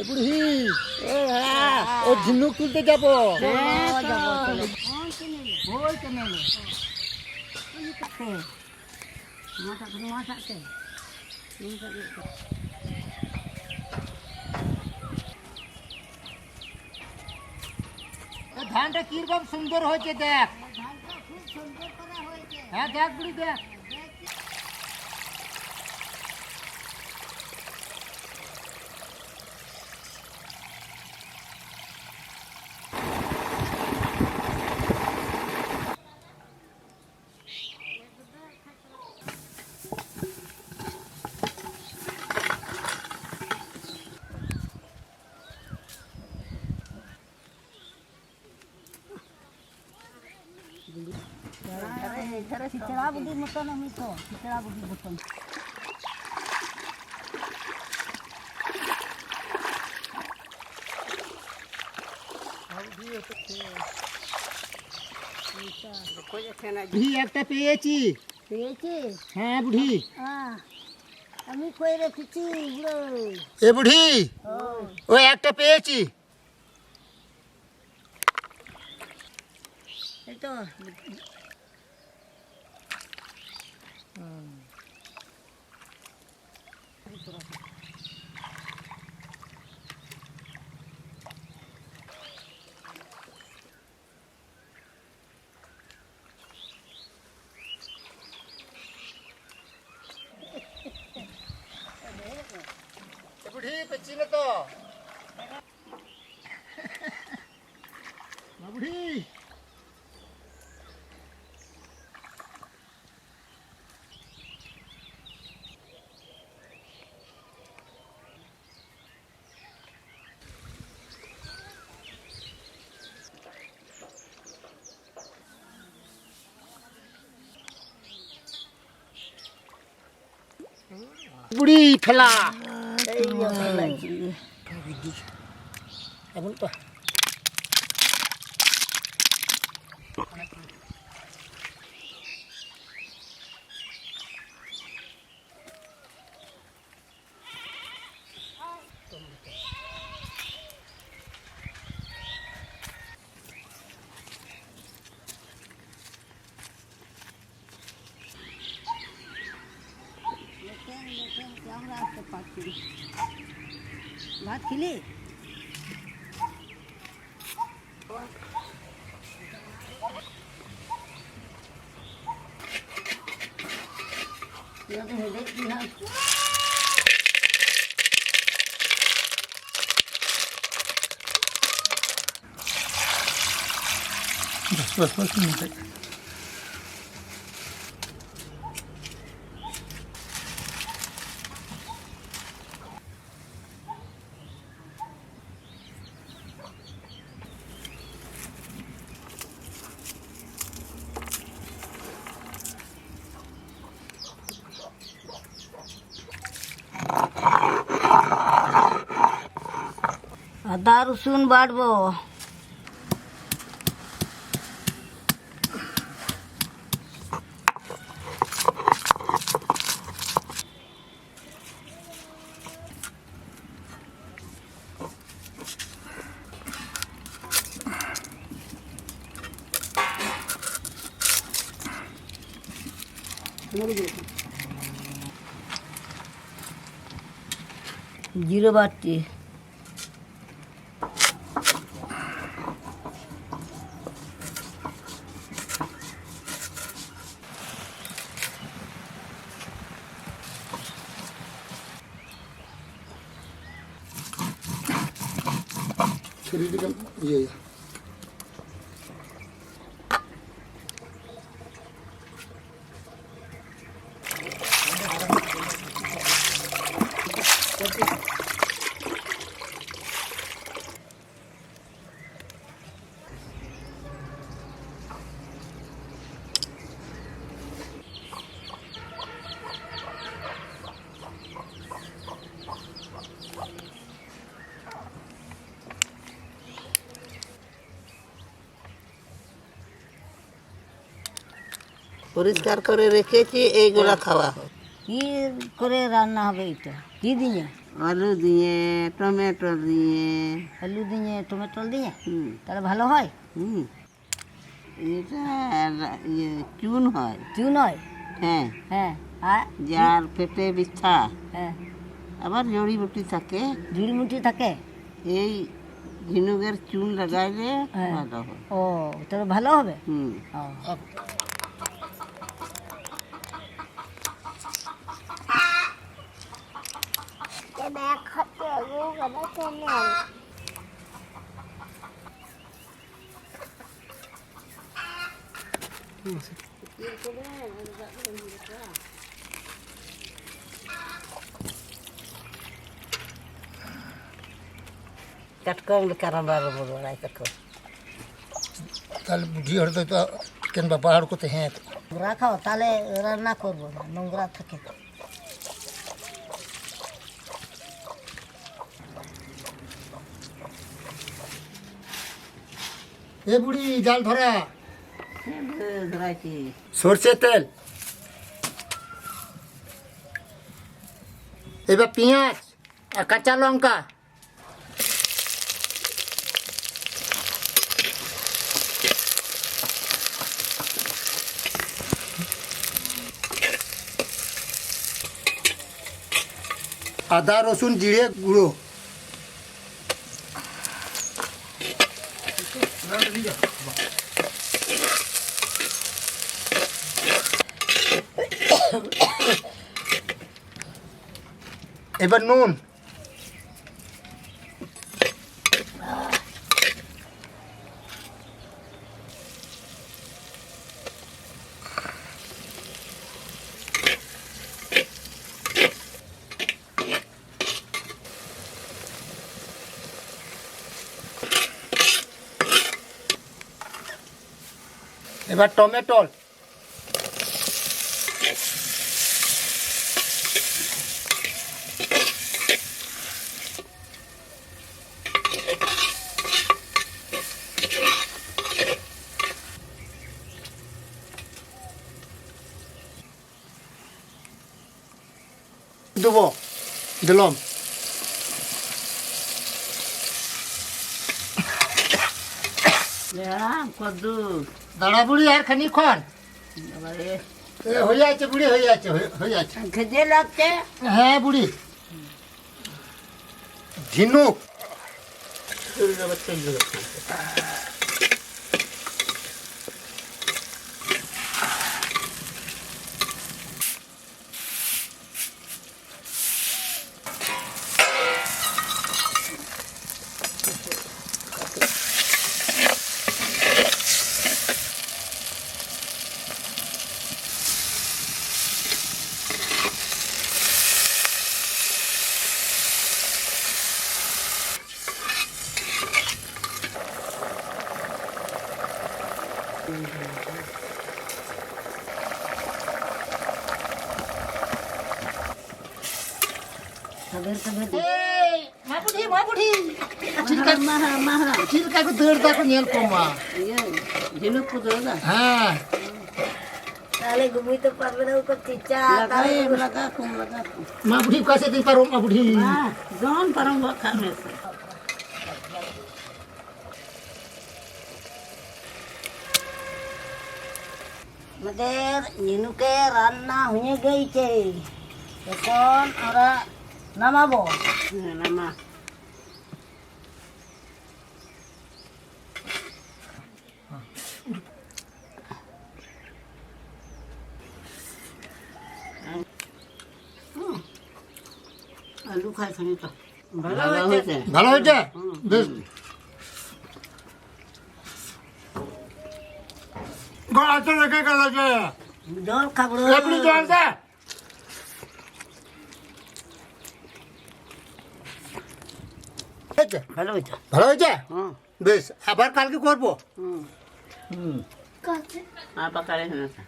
বুড়ি ও ঝিনুক তুলতে যাবো। ধানটা কিরকম সুন্দর হয়েছে দেখ। হ্যাঁ দেখ বুড়ি দেখ। Cicera budi mutton ami to, cicera budi mutton. বুড়ি একটা পেয়েছি। পেয়েছিস? হ্যাঁ বুড়ি। আমি কই রেখেছি বুড়ো। এ বুড়ি ও একটা পেয়েছি। এই তো বুড়ি পেয়েছি না তো বুড়ি। বুড়ি ফেলা এই ফেলাইছি এখন তো আমরা আসতে পারছি ভাত খেলি बस मिनट আদা রসুন বাটবো জিরে বাটছি ये পরিষ্কার করে রেখেছি, এইগুলা খাওয়া হোক। কি করে রান্না হবে এটা? কি দিয়ে? আলু দিয়ে, টমেটো দিয়ে। আলু দিয়ে, টমেটো দিয়ে? হুম তাহলে ভালো হয়? হুম এটা চুন হয়। চুন হয়? হ্যাঁ, হ্যাঁ। আর যার পেটে ব্যথা, হ্যাঁ, আবার জড়িবুটি থাকে, ঝুড়িমুটি থাকে। এই ঝিনুকের চুন লাগাইলে হ্যাঁ। ভালো হয়। ও, তাহলে ভালো হবে। হুম ও, কাটকম কারবার বড়াই কাটকম। তাহলে বুঝি হয়তো তো কেন পাহাড় করতে হ্যাঁ রাখাও, তাহলে রান্না করবো না, নোংরা থাকে। এ বুড়ি জাল ধরা, ধরাইছি। সরষে তেল, এবার পেঁয়াজ আর কাঁচা লঙ্কা, আদা রসুন জিরে গুঁড়ো, এবার নুন, এবার টমেটো, দেবো, দিলাম। কদ্দু দাঁড়া বুড়ি আর খানিক্ষণ, হয়ে যাচ্ছে বুড়ি, হয়ে যাচ্ছে, হয়ে যাচ্ছে। খেতে লাগছে। হ্যাঁ বুড়ি, ঝিনুক, মা বুড়ি, চিলকা को दौड़ दा को नेल को मा, ঝিনুক পুজো না হ্যাঁ তাহলে ঘুমিতে পারবে না, ওকে চিচা লাগাই লাগা কম লাগা মা বুড়ি कैसे दिन पारो মা বুড়ি, জন পারম খাবে। আমাদের ঝিনুকে রান্না হয়ে গেছে, এখন আমরা নামাবো। নামা আলু খাইছি তো ভালো হয়েছে। ভালো হয়েছে বেশ, গলা তো রেখে গেল যে জল খাবো। আপনি জল দে, ভালো হয়েছে। ভালো হয়েছে হুম বেশ, আবার কালকে করবো। হুম আবার কারে হয়েছে।